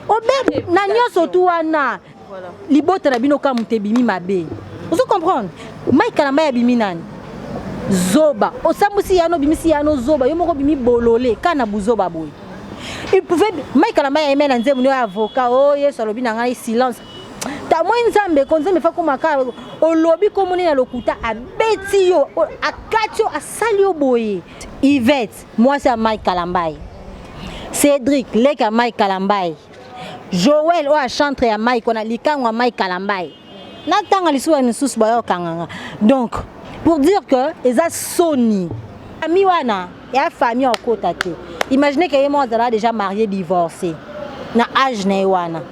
Obe na nyoso tu wana. Voilà. Libota na bino ka mutebimi mabe. Vous comprenez? Mike Kalamba bimi nani? Zoba. Osambusi yano bimisi yano zoba. Yo moko bimi bolole kana buzoba boy. Il pouvait Mike Kalamba ya emena nzemu no avocat. Oh yeso lobi na ngai silence. Ta moi nzambe konze me fa komaka olobi komoni na lokuta abeti yo akatio asali yo boye. Yvette, moi c'est Mike Kalamba. Cédric, leka Mike Kalamba. Joël oa chantre ya Mike on a likangwa Mike Kalamba. Natanga lisuwa nisusu bayo kanganga. Donc pour dire que eza Sony ami wana ya famille okota te. Imaginez que moi zala déjà marié divorcé. Na âge na wana.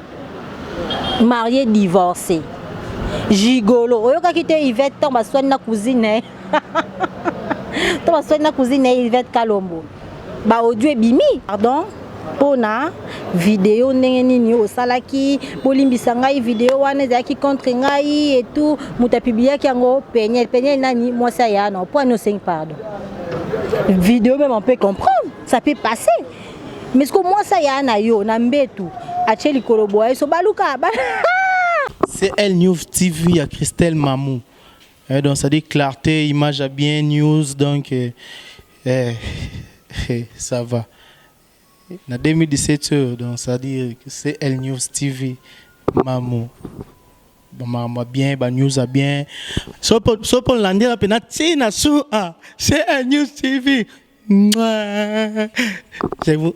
Marié divorcé. Gigolo. Oyoka kite Yvette tomba soine na cousine. Tomba soine na cousine Yvette Kalombo. Ba audio ebimi. Pardon. Pona vidéo ndenge nini osalaki bolimbisa ngai vidéo wana ezaki contre ngai et tout muta publiaki yango penyel nani moi ça ya non point no 5 pardon vidéo même on peut comprendre ça peut passer mais ce que moi ça ya na yo na mbetu acheli koloboa so baluka c'est Elle News TV à Christelle Mamou donc ça dit clarté image à bien news donc ça va. Na 2017 donc ça veut dire que c'est Elle News TV Mamou bon bien ba news a bien so pour lander la pena tina sou c'est Elle News TV je vous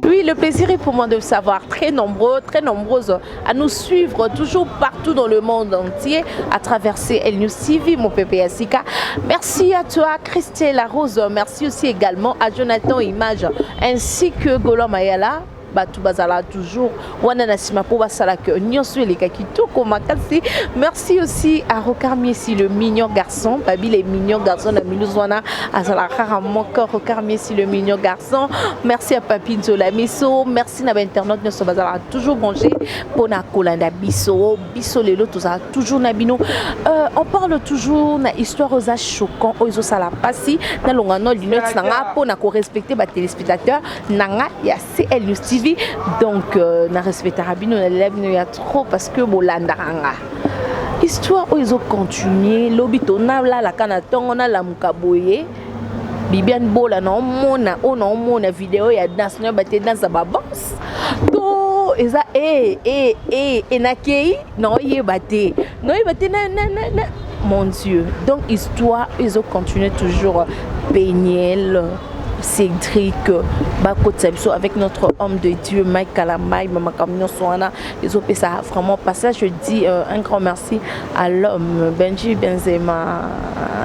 Oui, le plaisir est pour moi de savoir très nombreuses à nous suivre toujours partout dans le monde entier à travers Elle News TV, mon pépé Sika. Merci à toi, Christelle Rose. Merci aussi également à Jonathan Image ainsi que Golo Mayala. Batu bazala toujours wana nasima po basala que nyonso eleka kitoko makasi. Merci aussi à Rocarmier si le mignon garçon babi les mignons garçons na minuzwana azala rarement encore Rocarmier si le mignon garçon. Merci à Papi Nzola Miso, merci na internet nyonso bazala toujours manger pona kolanda biso lelo toza toujours na bino. On parle toujours na histoire aux âges choquants ozo sala pasi na longano lunette nanga pona ko respecter ba téléspectateurs nanga ya Elle News TV. Donc, na respecte Rabino, na lève il y a trop parce que bolandaranga. Histoire où ils ont continué, l'obito na la kanaton on a la mukaboye. Bibiane bola na mona vidéo ya danse na baté danse ba boss. To eza nakei non yebate. Non yebate na mon Dieu. Donc histoire ils ont continué toujours Péniel Cédric Bakotsabiso avec notre homme de Dieu Mike Kalamba Maman Kamino Soana les autres ça vraiment passé. Je dis un grand merci à l'homme Benji Benzema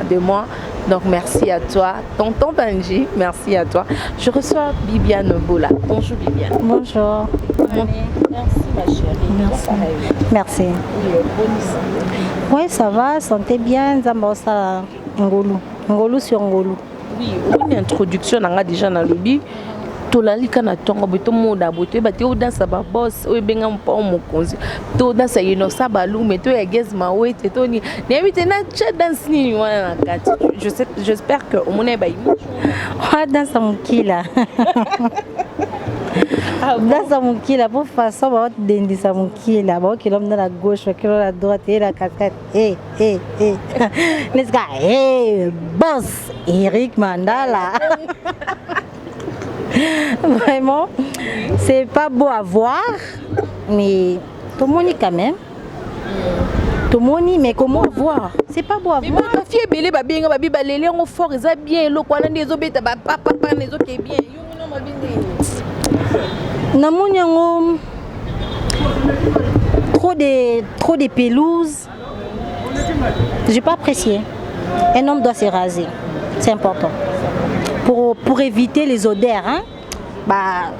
de moi. Donc merci à toi tonton Benji, merci à toi. Je reçois Bibiane Bola. Bonjour Bibiane. Bonjour. Merci ma chérie. Merci. Oui, ça va, santé bien, Zambosa Ngolu sur Ngolu. Oui, une introduction nanga déjà na lobby. Tolalika na tongo beto moda bote bate o dansa ba boss o benga mpa o mokonzi. To dansa yino sabalu meto ya guest mawe teto ni. N'invite na chat dance ni wana kati. J'espère que au mona ba yimo. Ah dansa mukila. Dansa mukila pour façon ba dendisa mukila ba kilom na la gauche ba kilom la droite et la cascade. Let's go. Boss Eric Mandala. Vraiment, c'est pas beau à voir, mais tout le monde quand même. Tout le monde, mais comment voir? C'est pas beau à voir. Ma fille est belle, babi, babi, balélé, on fort, ils ont bien, le quoi, les autres, papa, les autres qui est bien. Namouniango, trop de pelouses. J'ai pas apprécié. Un homme doit se raser, c'est important. Pour éviter les odeurs, hein? Bah,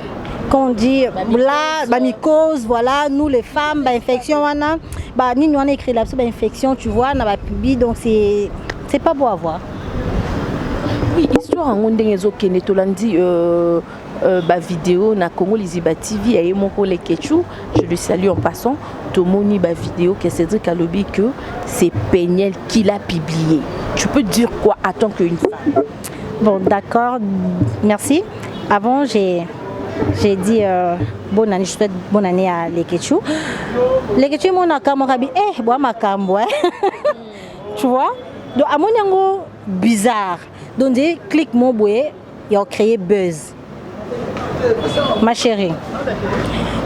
quand on dit là, bah, mycose, voilà, nous les femmes, bah, infection, bah, nous on a écrit là, bah, infection, tu vois, on a publié, donc c'est pas beau à voir. Oui, histoire en Gondé Kene Tolandi vidéo na Congo Liziba TV et mon collègue Ketchou, je le salue en passant. Tomoni vidéo que Cédric Alobi que c'est Péniel qui l'a publié. Tu peux dire quoi en tant qu'une femme? Bon, d'accord, merci. Avant, j'ai dit bonne année, je souhaite bonne année à les Ketchou. Les Ketchou, mon akamabi, bois ma cambo, tu vois? Donc, à mon yango bizarre. Donc, clique mon boué et on crée buzz. Ma chérie,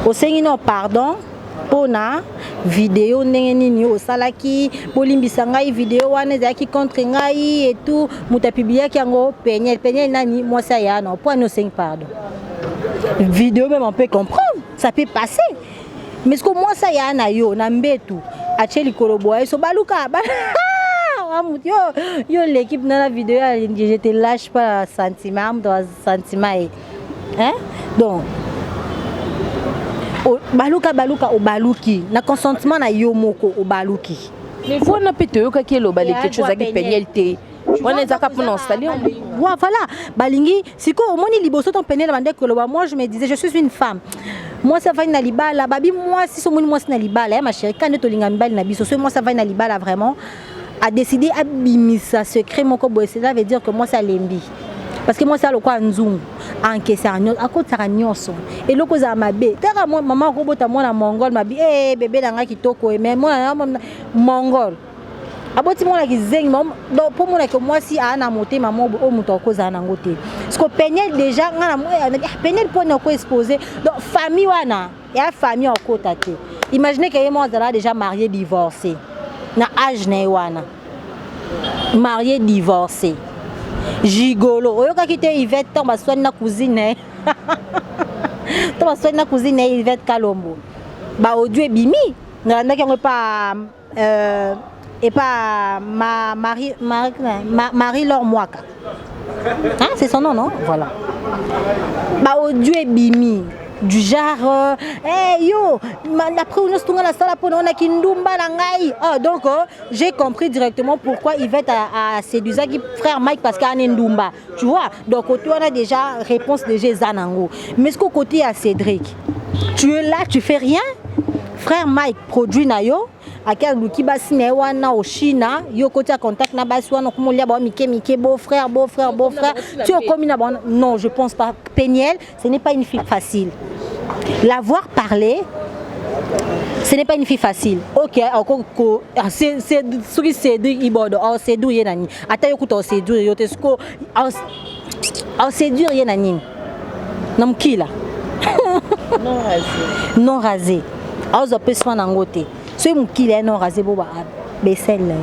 au Seigneur, pardon. Pona vidéo nengeni au salaki bolimbisa ngai vidéo wana zaki contre ngai et tout muta publier kiango Péniel nani moi ça y a non point no 5 pardon vidéo même on peut comprendre ça peut passer mais ce que moi ça y a na yo na mbetu acheli koloboa so baluka yo l'équipe dans la vidéo je te lâche pas sentiment dans sentiment hein donc baluka o baluki na consentement na yo moko o baluki mais vous na pété yo kaki lo balé quelque chose avec Péniel té on est zaka pour installer voilà balingi siko omoni liboso ton Péniel bande ko lo moi je me disais je suis une femme moi ça va na libala babi moi si so moni moi na libala ma chérie quand to linga mbali na biso so moi ça va na libala vraiment a décidé abimisa secret moko boye ça veut dire que moi ça lembi parce que moi ça le quoi nzungu encaisser à côté ça nyonso et le cause à ma bé tera moi maman robota moi na mongol ma bi bébé nanga kitoko mais moi mongol aboti moi na kizengi donc pour moi que moi si ana monter maman o muto cause na ngote parce que Péniel déjà ngana Péniel pour na ko exposer donc famille wana ya famille en côté té imaginez que moi ça déjà marié divorcé na âge na wana marié divorcé gigolo oyoka kite Yvette tomba soigne na cousine tomba soigne na cousine Yvette Kalombo ba audio ebimi nganda ki pas et pas Marie Laure Mwaka hein c'est son nom non voilà ba audio ebimi du genre yo après on se tourne la salle pour on a kindumba na ngai donc j'ai compris directement pourquoi Yvette a séduit qui frère Mike parce qu'il a un ndumba tu vois donc côté on a déjà réponse de Zanango mais ce côté à Cédric tu es là tu fais rien frère Mike produit na yo akel luki basi na wana au China yo côté à contact na basi wana komolia ba mike beau frère tu es comme une non je pense pas Péniel ce n'est pas une fille facile la voir parler ce n'est pas une fille facile OK encore c'est ce qui c'est dit ibodo c'est dur yenani ata yokuta c'est dur yote sko c'est dur yenani nam kila non rasé azo pessoa na ngote so mukile non rasé boba besel.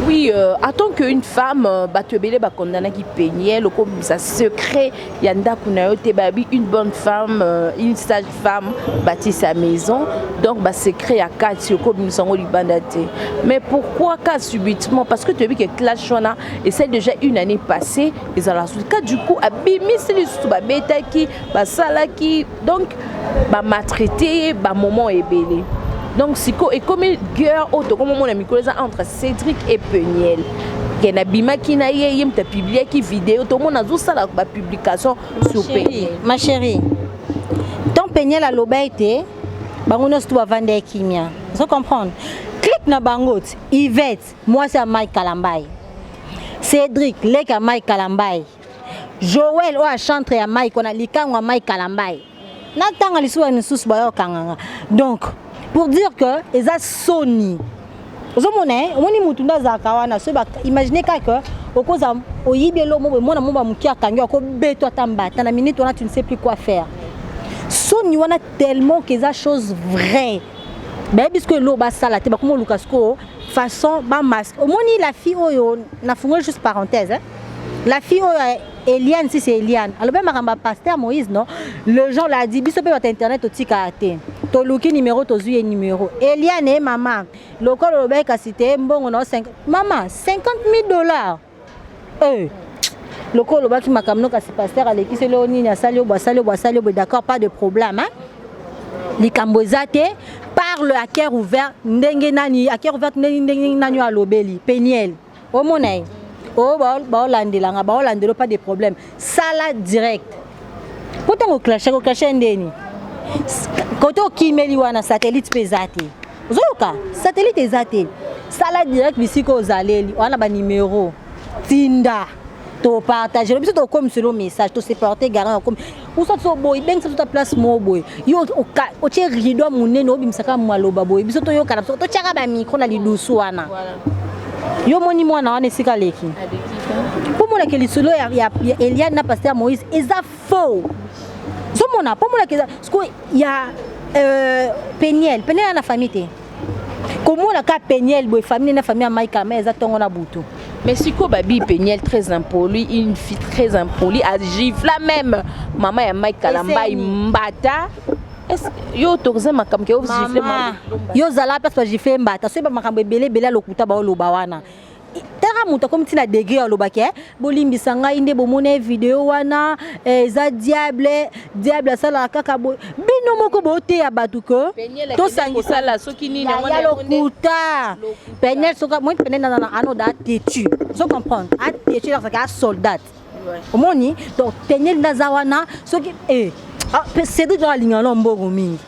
Oui, en tant qu'une femme, tu es condamnée qui Péniel, comme ça secret, yanda kunayote babi une bonne femme, une sage femme bâtit sa maison, donc secret à quatre comme nous sommes au Libanate. Mais pourquoi cas subitement? Parce que tu as vu que clash wana et c'est déjà une année passée, et à la suite cas du coup abimi c'est les sous bêta qui salaki donc maltraité, moment est belé. Donc, et comme une guerre comme on a mis entre Cédric et Péniel, qui a bima qui n'a pas publié qui vidéo, tout le monde a tout ça la publication sur Péniel. Ma chérie, ton Péniel a l'obéité, on a tout à vendre kimia. Vous comprenez? Clique na bangot, Yvette, moi c'est Mike Kalambay. Cédric, les à Mike Kalambay. Joël, ou à chanter à Mike, on a l'ikang à Mike Kalambay. N'attends les soins de sous kanganga. Donc, pour dire que ils a Sony imaginez que au cause au yibelo mo na mo mukia kanyo ko beto tambata na minute on a tu ne sais plus quoi faire Sony on a tellement que ça chose vraie ben puisque l'eau ba sala te ba comme Lukasko façon ba masque au moni la fille oyo na fungo juste parenthèse hein? La fille Eliane si c'est Eliane alors ben maramba pasteur Moïse non le gens l'a dit biso pe votre internet otika ate to luki numéro to zuye numéro Eliane et maman lokolo lobeka cité mbongo na 5 maman $50,000 lokolo lobaki makamno ka si pasteur aleki se lo nini asali bo d'accord pas de problème hein likambozate par le hacker ouvert ndenge nani hacker ouvert ndenge nani alobeli Péniel au monnaie oh ba landela pas de problème ça là direct pour Autant au clash ndeni. Quand on kimeli wana satellite pesate. Zoka, satellite ezate. Sala direct bisiko ozaleli, wana ba numéro. Tinda. To partager, biso to comme selon message, to se porter garant comme ou ça to boy, ben ça ta place mo boy. Yo o tie rido munene obimsaka mwaloba boy. Biso to yo kana to tiaka ba micro na lidusu wana. Yo moni mwana wana esika leki. Pour moi que lisolo ya Eliane na pasteur Moïse eza faux. Zo mona pour moi que parce que ya Peniel na famille. Comment la ka Peniel boy famille na famille Maïka mais eza tongo na butu. Mais si quoi babi Peniel très impoli, une fille très impolie, à gifle la même. Maman et Mike Kalamba mbata. Est-ce yo tourze makam ke gifle maman. Yo zala parce gifle mbata. So ba makambe belé lokuta ba loba wana. Tera muta comme tina degré ya lobake bolimbisa ngai nde bomone vidéo wana za diable sala kaka bo bino moko bote ya batuko to sangi sala soki nini ya lokuta Peniel soka moi Peniel na ano da tetu so comprendre a tetu parce que soldat omoni donc Peniel nazawana soki c'est de la ligne lombo mingi.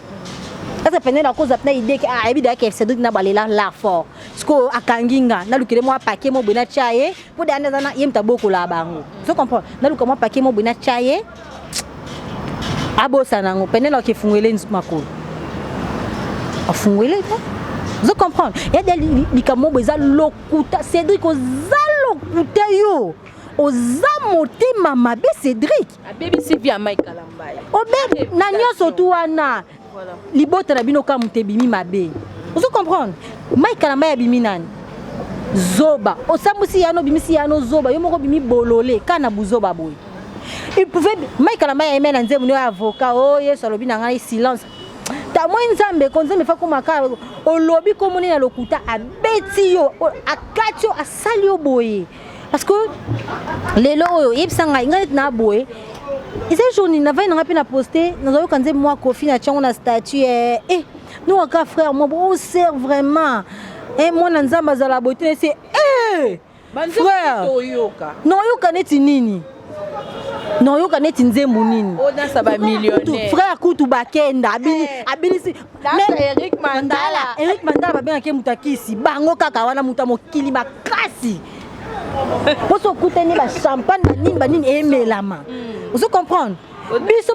Ça Peniel à cause de l'idée que évidemment que c'est na balela la fort sko akanginga na lukire mo paquet mo bina chaye pour dana na yemta boko la bango so comprendre na luka mo paquet mo bina chaye abo sanango Peniel ki fungwele nsumako afungwele so comprendre ya des likamo beza lokuta Cédric ozalokuta yo ozamote mama be Cédric baby Sylvie à Mike Kalamba obe na nyoso tu wana libota na bino ka mutebimi mabe. Vous comprenez? Mike Kalamba ya bimi nani? Zoba. Osambusi yano bimisi yano zoba. Yo moko bimi bolole kana buzoba boy. Il pouvait Mike Kalamba ya emena nzemu no avocat. Oh yeso lobi na ngai silence. Ta mo nzambe konze me fa ko makala. O lobi ko moni na lokuta abeti yo akatio asali yo boy. Parce que lelo oyo yebsanga ngai na boy. Et cette journée, on a posté, nous avons quand moi Kofi na tchon na statue nous un frère moi on sert vraiment et moi nzamba za la beauté c'est frère non yo kaneti nini non yo kaneti nzembu nini on a ça va millionnaire frère kutu bakenda abini Eric Mandala ba bien ke mutakisi bango kaka wana mutamo kili makasi poso kuteni ba champagne ba nini emelama. Vous comprenez? Biso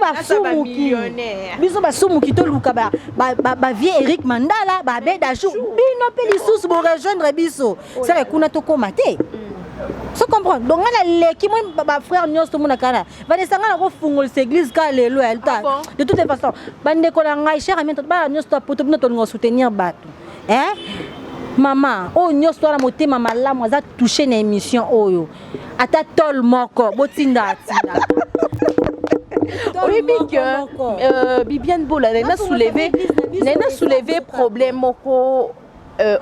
ba sumuki to luka ba vie Eric Mandala ba bedajou bino pe lisusu bo rejoindre biso ça kuna to komate. Vous comprenez? Donc on a leki moi ba frère nyos to mona kana va desanga na ko fungol l'église ka lelo elta de toute façon bande ko la ngai cher ami to ba nyos to poto bino to ngo soutenir bato maman oh nyos to la motema malamu za toucher na émission oyo ata tol moko botinda tinda. Oui, mais que Bibiane Bola, elle a soulevé problème moko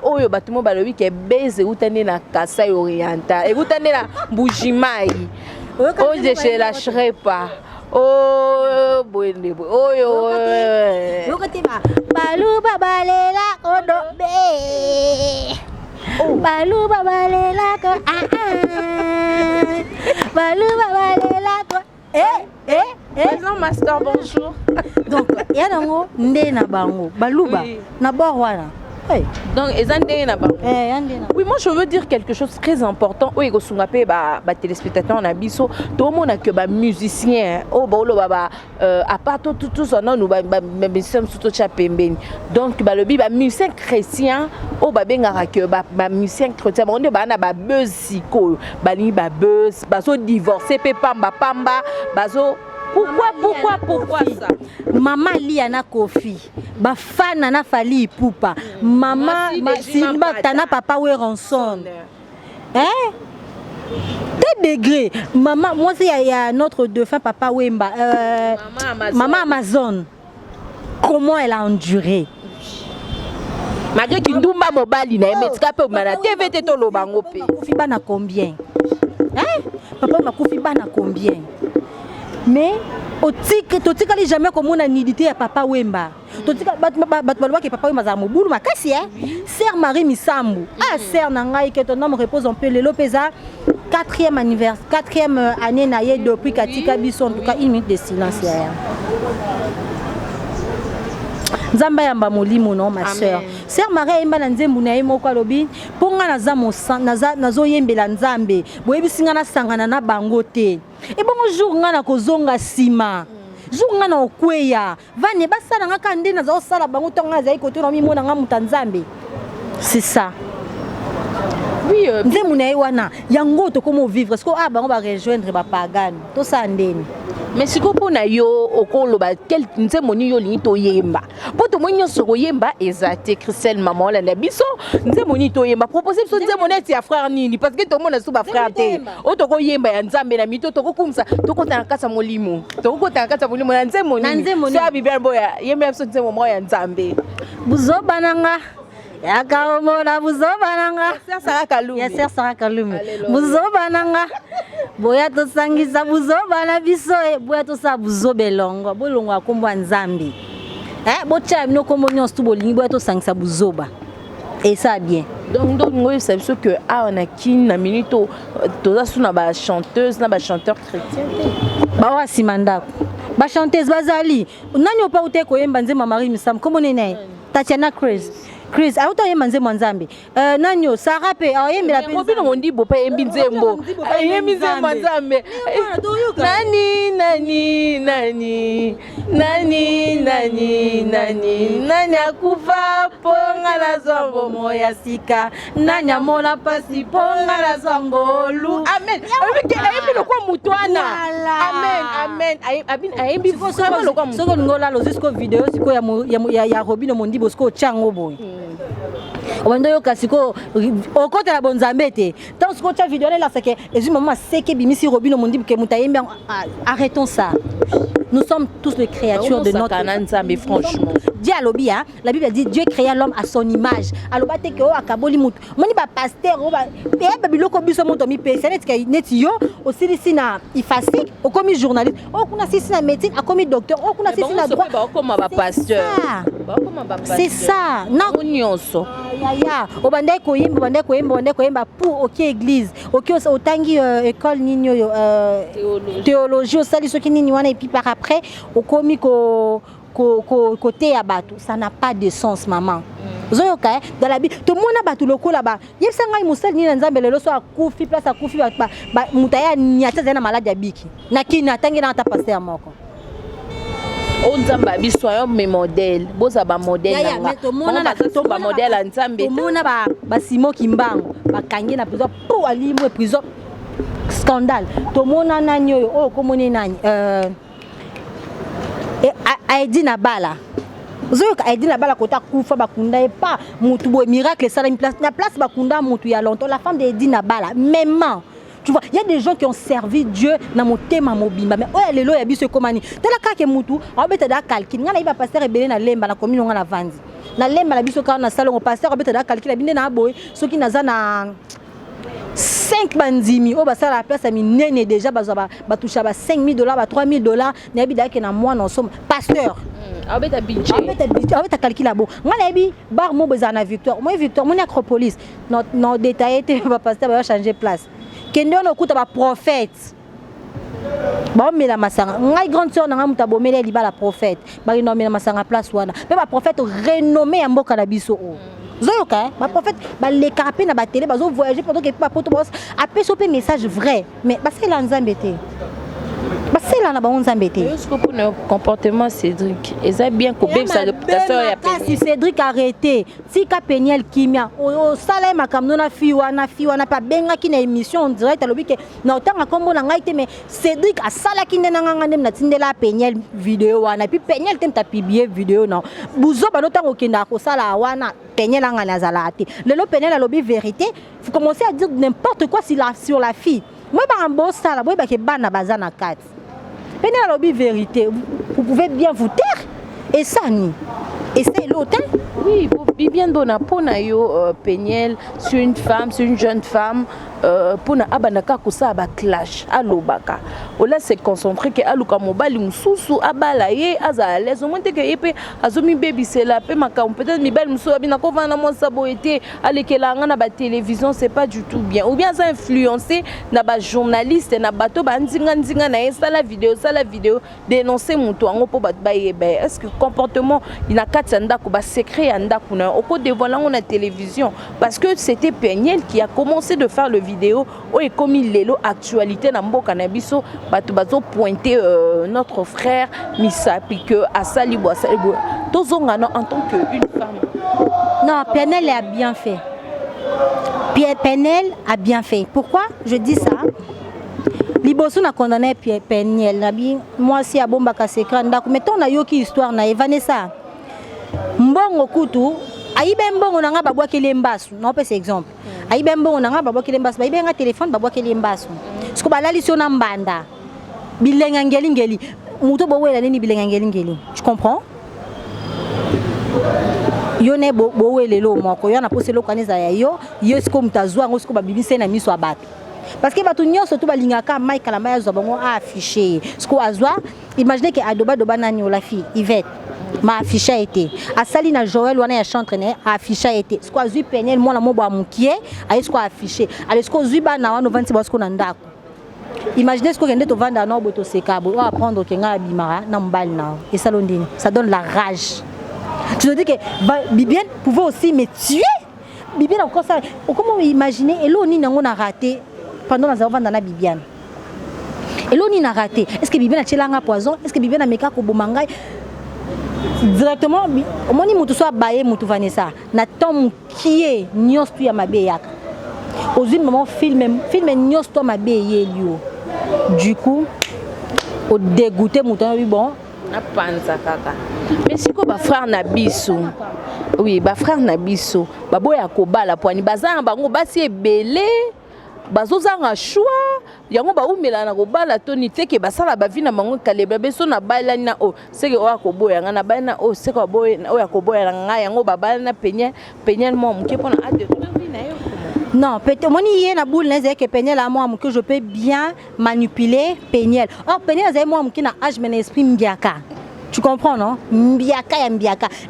oyo batumo balobi ke beze utane na Kasai oriental et utane na Mbujimai. Oh je lâcherai pas. Oh boyende oyo lokati ba balu babalela kodobe balu babalela ko balu babalela ko non master bonjour. Donc il y a nango ndena bango baluba na borwana. Donc oui, moi je veux dire quelque chose de très important. Oui, go sungape ba téléspectateurs na biso to mona que ba musicien o bolo baba à part tout ça non nous ba musicien surtout chapembeni. Donc ba lobi ba musicien chrétien o ba bengara que ba musicien chrétien on de ba na ba buzz siko ba ni ba buzz ba so divorcer pe pamba bazo. Pourquoi ça? Maman liana Kofi, ba fana na fali pupa. Maman Simba tana papa we ranson. Des degrés. Maman, moi il y a notre défunt papa Wemba. Maman Amazon. Comment elle a enduré? Malgré qu'il nous m'a mobile, mais tu peux me TVT to lo bango pe. Kofi bana combien? Papa ma Kofi bana combien? Mais totika les jamais comme on a nidité à papa Wemba. Totika batbalwa que papa Wemba za mobulu makasi sœur Marie Misambu. Sœur nangai que ton nom repose en paix le lopeza quatrième année naïe depuis Katika Biso, en tout cas 1 minute de silence. Nzamba yamba molimo non ma sœur. Sœur Marie imba na nzembu na yemo kwa lobi ponga naza mosan nazo yembela nzambe boyebi singa na sangana na bango te. E bongo jour nga na kozonga sima. Jour nga na okweya vane basala nga kande nazo sala bango tonga za ikoto na mimona nga mutanzambe. C'est ça. Oui, nzembu na wana yango to comment vivre est-ce que bango ba rejoindre ba pagane to sa ndeni. Mais si vous avez quel nzemoni yo lingi to yemba poto monyo soko yemba ezate Christelle maman la biso nzemoni to yemba proposer biso nzemoni ti ya frère nini parce que tout le monde a sous ba frère te o to ko yemba ya nzambe na mito to ko kumsa to ko tanga kasa molimo to ko tanga kasa molimo na nzemoni so abibel boya yemba biso nzemoni ya nzambe buzoba nanga yakamona buzoba nanga Ser Sarah Kalume buzoba nanga boya to sangisa buzoba na biso boya to sa buzobelongo bolongo akombo nzambe bocha bino kombo nyonso to bolingi boya to sangisa buzoba et ça bien donc moi c'est sûr que on a kin na minute to suna ba chanteuse na ba chanteur chrétien ba wa simandako ba chanteuse bazali nani opa uteko yemba nzema Marie Misam kombo nene Tatiana Chris, auto yemba nzembo nzambe. Nanyo Sarah pe ayembela pe. Ngobino ngondi bo pe yembi nzembo. Yembi nzembo nzambe. Nani akufa ponga la zombo moya sika. Nani amona pasi ponga la zombo lu. Amen. Ayembi lokwa mutwana. Amen. Ayembi vraiment lokwa mutwana. Soko ngola lo jusqu'au vidéo siko ya Robino Mondibo siko chango boy. Wando yo kasiko okota la bonzambe te tant ce que tu as vidéo là c'est que et maman c'est que bimisi Robino Mondibo ke mutayembe arrêtons ça. Nous sommes tous les créatures de notre nzambe franchement. Dieu alobia, la Bible dit Dieu créa l'homme à son image. Aloba te ke o akaboli mutu. Moni ba pasteur o ba e biloko biso moto mi pesa net yo aussi ici na ifasi o komi journaliste o kuna sisi na médecine a komi docteur o kuna sisi na droit ba comme ba pasteur. C'est ça. Non nyonso. Ya obandai ko yimba pour OK église. OK otangi école nini yo théologie osali soki nini wana et puis par après o komi côté à bateau, ça n'a pas de sens maman. Zoyoka dans la Bible tout le monde a battu le coup là-bas. Yebsa ngai musali ni nzambe lelo so akufi place akufi ba mutaya nyata zena malade ya biki. Na kina tangi na ta passer moko. On nzamba biso yo me modèle, boza ba modèle nanga. To ba modèle nzambe. To mona ba Simo Kimbango, ba kangi na prison pour alimwe prison. Scandale. To mona nani yo o komone nani Aidi na bala. Zoyoka Aidi na bala kota kufa bakunda e pas mutu bo miracle ça la place bakunda mutu ya longtemps la femme de Aidi na bala même tu vois il y a des gens qui ont servi Dieu na motema mobimba mais oya lelo ya biso komani tela kake mutu abeta da calcul ngana iba pasteur ebele na lemba na commune ngana vandi na lemba na biso kana na salon pasteur abeta da calcul binde na boy soki naza na 5 bandimi o basala la place a minene déjà batoucha ba $5,000 ba $3,000 na bida ke na moi non somme pasteur abeta budget abeta calcul bo ngana bi bar mo bezana Victoire moi Victoire mon Acropolis non détaillé te ba pasteur va changer place kende on okuta ba prophète ba mela masanga ngai grande sœur na muta bomela libala prophète ba renommer masanga place wana mais ba prophète renommé ya mboka na biso o Zoyoka, ma prophète, les carapés na batélé, bazo voyager pendant que pas poto boss, après ce message vrai, mais parce que l'anzambété. Parce que là na ba onzambété. Est-ce que pour le comportement Cédric, est bien coupé sa réputation ya Péniel. Si Cédric arrêté, si ka Péniel kimia, o sala makamno na fiwa na pa benga ki na émission en direct alobi ke na otanga kombo na ngai te mais Cédric a sala ki ndena nganga ndem na tindela Péniel vidéo wana puis Péniel tem ta publier vidéo non. Buzo ba no tango kenda ko sala wana Péniel anga na zalati. Lelo Péniel alobi vérité, vous commencez à dire n'importe quoi sur la fille. Moi ba ambo sala, moi ba ke bana bazana 4. Péniel alobi vérité, vous pouvez bien vous taire et ça ni. Et c'est l'autre. Oui, bien bon pour Péniel, c'est une femme, c'est une jeune femme. pour na abanaka kosa ba clash alobaka ola se concentrer que aluka mobali mususu abala ye aza à l'aise au moins que epé azomi baby c'est la pe makam peut-être mi belle mususu abina ko vana mo saboité alekela nga na ba télévision c'est pas du tout bien ou bien ça influencer na ba journaliste na bato ba nzinga na ça la vidéo dénoncer muto ngo po bato ba yebe est-ce que comportement ina katanda ko ba secret anda kuna au côté dévoilant on a télévision parce que c'était Peniel qui a commencé de faire le vidéo où est comme il lelo actualité na mboka na biso bato bazo pointer notre frère Missa puis que asali tozonga en tant que une femme. Non, Peniel a bien fait. Peniel a bien fait. Pourquoi je dis ça? Liboso na condamné Peniel nabi moi si abomba ka secret ndako mettons na yoki histoire na Vanessa mbongo kutu ayibe mbongo nanga babwakeli mbasu na opesa exemple ayibe mbongo nanga babwakeli mbasu ayibe nga téléphone babwakeli mbasu siko balali sio na mbanda bilenga ngeli muto bowela nini bilenga ngeli tu comprends yo ne bowelelo moko yo na poselo kaneza ya yo siko mutazwa ngo siko babibise na miso abatu parce que batu nyonso to balingaka Mike Kalamba ya zobongo affiché siko azwa imaginez que adoba nani la fille Yvette ma affiché a été asali na Joël wana ya chantre affiché a été siko azui Peniel mwana mo ba mukie ayi siko affiché ale siko zui bana wana 20 ba siko na ndako imaginez siko kende to vanda na boto sekabo on apprendre que nga bimara na mbali na et salondine ça donne la rage. Tu te dis que Bibiane pouvait aussi me tuer. Bibiane encore ça comment imaginer et là on n'a raté pendant la vente dans la Bibiane. Et là on a raté. Est-ce que Bibiane a tiré un poison? Est-ce que Bibiane a mis kako bomanga? Directement au moment où tu sois baillé mutu Vanessa na tom qui est nios tu ya mabeya. Aux une moment film nios tu mabeya lio. Du coup au dégoûté mutu bon na panza kaka. Mais si ko ba frère na biso. Oui, ba frère na biso. Ba boya ko bala poani bazanga bango basi ebele. Bazozanga choix. Yango ba umela na ko bala toni teke basala ba vina bango kaleba beso na bala na o. Seke o ko boya nga na bala o seke boya o ya ko boya nga yango ba bala na Peniel mo mke pona ade to vina yo. Non, peut-être moi ni na boule n'est que Peniel à moi que je peux bien manipuler Peniel. Or Peniel c'est moi qui na âge mais esprit mbiaka. Tu comprends non? Mbiaka.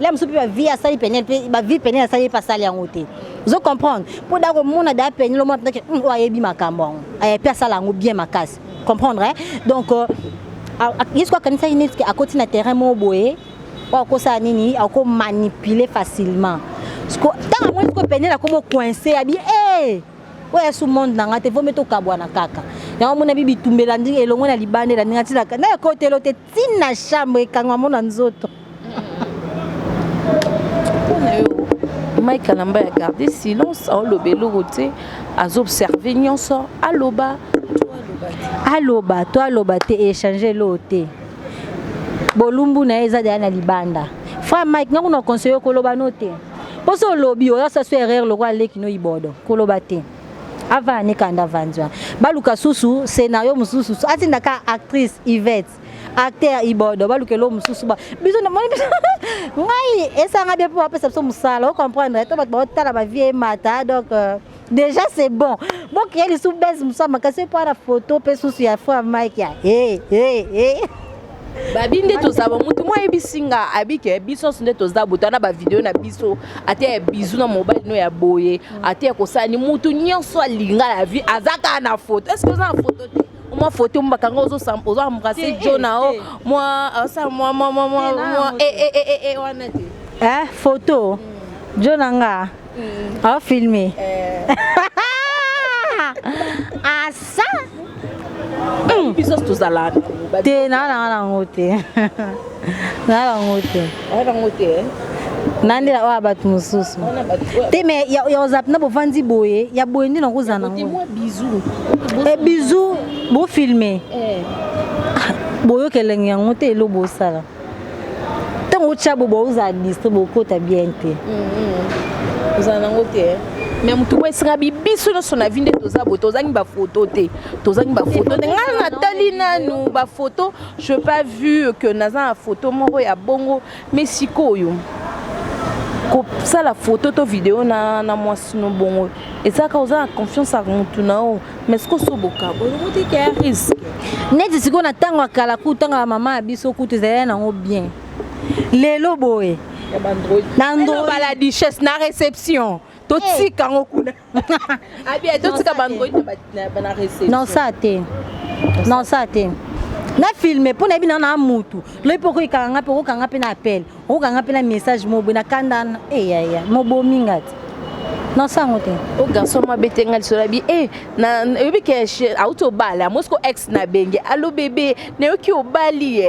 Là me va vie à ça Peniel, ba vie Peniel ça y pas ça li ngote. Vous comprenez? Pour d'abord mon da Peniel moi peut-être o ayebi makambo. Ay pas ça la ngo bien makasi. Comprendre hein? Donc est-ce que quand ça init à côté na terrain mo boye, o ko ça nini, o ko manipuler facilement. Tant moi que Peniel a comme coincé a dit eh ouais sous monde nanga te faut mettre au kabwana kaka ya mona bibi tumbela ndinga elongo na libande la ndinga tila na côté l'autre tina chambre kangwa mona nzoto Mike Kalamba a gardé silence en lobelo roté à observer nyonso aloba toi aloba te échanger l'autre bolumbu na eza de na libanda frère Mike ngako na conseiller ko loba note poso lobi o ça soit erreur le roi lekino ibodo ko loba te avant ni kanda vanzwa baluka susu scénario mususu atinda ka actrice Yvette acteur ibodo baluka lo mususu ba biso na moni ngai esa ngabe po apesa so musala o comprendre to ba tala ba vie mata donc déjà c'est bon qu'il y a les sous baisse musama ka c'est pas la photo pe susu ya frère Mike ya babinde tozaba mutu mwa ebisinga abike biso sonde tozabuta na ba video na biso ate bizu na mobile no ya boye ate ko sani mutu nyonso alinga la vie azaka na photo est-ce que ça en photo te moi photo mbakanga ozo sampozo ambrasser Jona o moi ça moi wana te photo Jona nga a filmer ah ça biso tozala te na ngote nandi la wa batu mususu te me ya ozap na bovandi boye ya boye ndi na kozana ngo bisou bo filmer boyo kelenge yango te lo bo sala tango chabo bo uza distribuer ko ta bien te ozana ngote mais mutu wesanga bibiso no sona vinde tozabo tozangi ba photo te ngana natali nanu ba photo je pas vu que naza photo moko ya bongo mais sikoyo ça la photo to vidéo na moi sino bongo et ça cause la confiance à mutu na o mais ce que so boka bo te ke risque net siko na tango akala ku tango mama biso ku te na ngo bien lelo boye ya bandroid na la duchesse na réception to tika ngo kuna abi to tika bandroid na réception non ça te na filmer pour na bina na mutu le poko ikanga poko kanga pe na appel o kanga pe na message mo bona kanda ya mo bo mingati non ça ngote o garçon ma betenga sur bi na ebi ke auto bala mosko ex na benge allo bébé ne oki o bali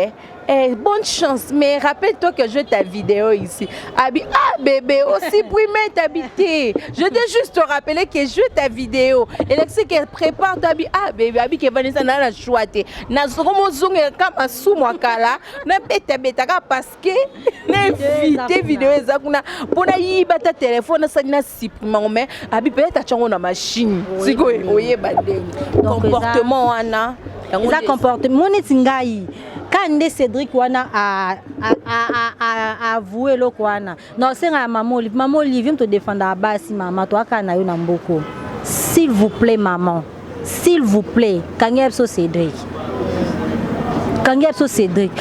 bonne chance, mais rappelle-toi que je ta vidéo ici. Abi, bébé, aussi primé t'habiter. Je dois juste te rappeler que je ta vidéo. Et là, c'est qu'elle prépare t'habi, bébé, abi, que Vanessa n'a la chouette. N'a zomo zong comme un sous moi kala. N'a bête parce que n'a vite vidéo ezakuna. Pour na yiba ta téléphone, ça n'a si primé. Abi, peut-être tu as une machine. C'est quoi? Oye, badé. Comportement, Anna. Ça comportement, mon etingai. Quand Cédric wana a avoué le kwana non c'est maman Olivier te défendre à bas si maman toi kana yo na mboko s'il vous plaît maman s'il vous plaît kangepso Cédric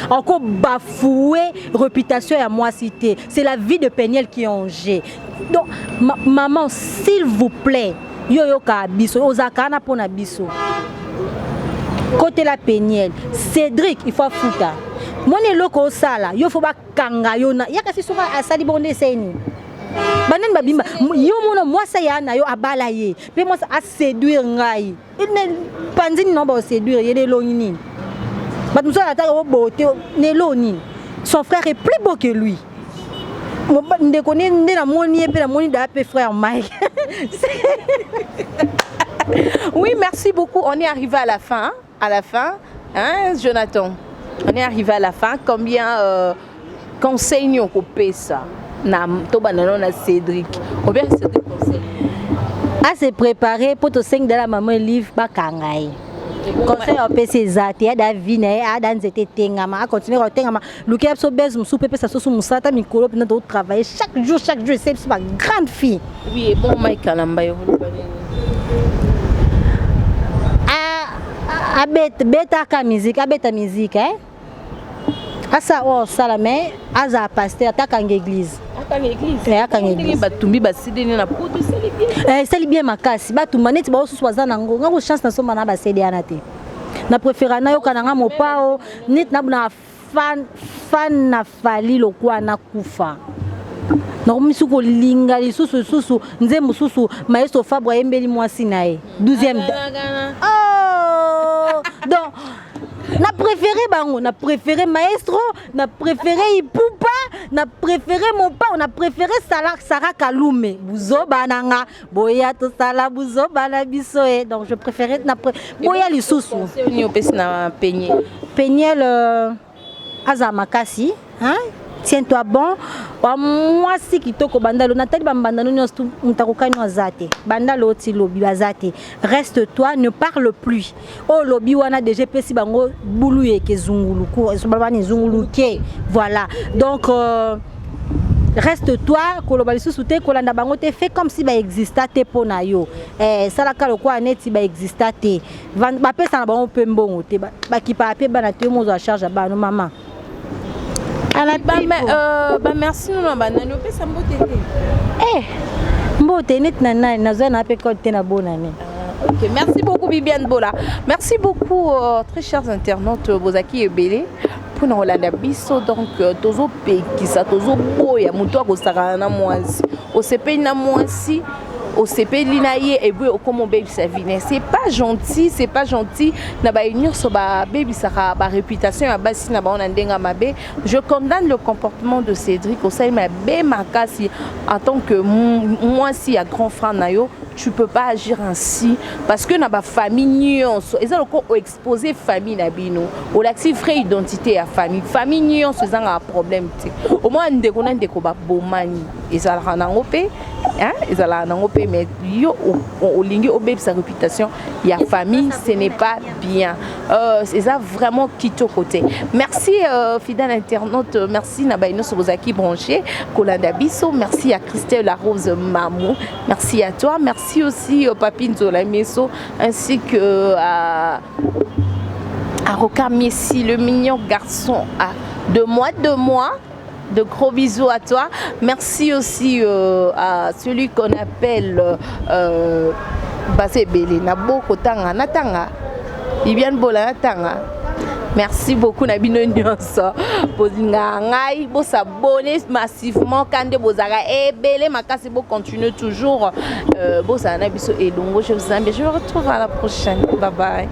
encore bafoué réputation à moi cité c'est la vie de Peniel qui est en jeu donc maman s'il vous plaît yo ka biso ozakana pona biso côté la Peniel Cédric il faut fouta mon eloko sala yo faut ba kanga yo na ya kasi soka asali bonde seni banen babimba yo mona moi ça ya na yo abala ye pe moi a séduire ngai ne panzini no ba séduire ye de lonini ba tout ça ta o beauté ne loni son frère est plus beau que lui mo nde connait nde na moni e pe na moni da pe frère Mike. Oui, merci beaucoup. On est arrivé à la fin. Hein? À la fin, hein, Jonathan? On est arrivé à la fin. Combien conseils nous coupé ça? Na Cédric. Combien Cédric conseille? À se préparer pour te 5 de la maman livre pas kangai. Conseil au PC Zati, à David, à Dan Zete Tengama, à continuer à Tengama. Le qui a so besoin, soupe ça sous Moussata, Mikolo, puis d'autres travailler chaque jour, c'est ma grande fille. Oui, bon, Mike Kalamba. Beta musique hein asa o salame aza pasteur atakanga église batumbi basideni na putu sali bien makasi batumba neti ba osuswaza nango ngako chance na somba na basede ana te na préféra na yo kananga mopao neti na fan na fali lokwa na kufa na misuko linga lisusu nzembo susu maestro Fabre yembeli mwasi nae 12e donc na préféré bango na préféré maestro na préféré Ipupa na préféré mon pa on a préféré Sarah Kalume buzoba nanga boya to sala buzoba na bisoe donc je préférais na boya lisusu ni opesi na Peniel azamakasi hein. Tiens-toi bon. Moi si kitoko bandalo natali bambandalo nyostu mutakoka nyo azate. Bandalo ti lobi azate. Reste-toi, ne parle plus. Oh lobi wana déjà pesi bango bulu yeke zungulu ko sobani zungulu ke. Voilà. Donc reste-toi, kolobali susute kolanda bango te fait comme si ba existate pona yo. Sala ka lokwa neti ba existate. Ba pesa na bango pembongo te ba ki pa pe bana te mo zo charge ba no maman. Merci nous banane pe sambote. Mbote net nana nazana pe côté na bonane. OK, merci beaucoup Bibiane Bola. Merci beaucoup très chers internautes Bozaki et Belé pour nous la biso donc tozo pe ki sa tozo boya muto ko sakana mwasi. O sepe na mwasi au CP l'inaye et puis au comment baby ça vient c'est pas gentil na ba unir so ba baby ça ba réputation à basi na ba on ndenga mabe. Je condamne le comportement de Cédric au sein ma be makasi en tant que moi si à grand frère nayo tu peux pas agir ainsi parce que na ba famille ils ont exposé famille na bino au laxi vraie identité à famille nyonso ils ont un problème au moins ndeko ba bomani ezala nango pe hein ezala nango pe mais yo olingi obeb sa réputation il y a famille ce n'est pas bien c'est ça vraiment quitte au côté merci fidèle internaute merci na ba ino sobozaki branché Kolanda Biso merci à Christelle la Rose Mamou merci à toi merci aussi au Papi Nzola Meso ainsi que à Roka Messi le mignon garçon à 2 mois de gros bisous à toi. Merci aussi à celui qu'on appelle Bassé Belé Naboko Tanga Natanga. Viviane Bola Natanga. Merci beaucoup Nabino Nyonso. Bozinga ngai bo s'abonner massivement quand de bozara et belé makasi bo continue toujours bo ça na biso et donc je vous retrouve à la prochaine. Bye bye.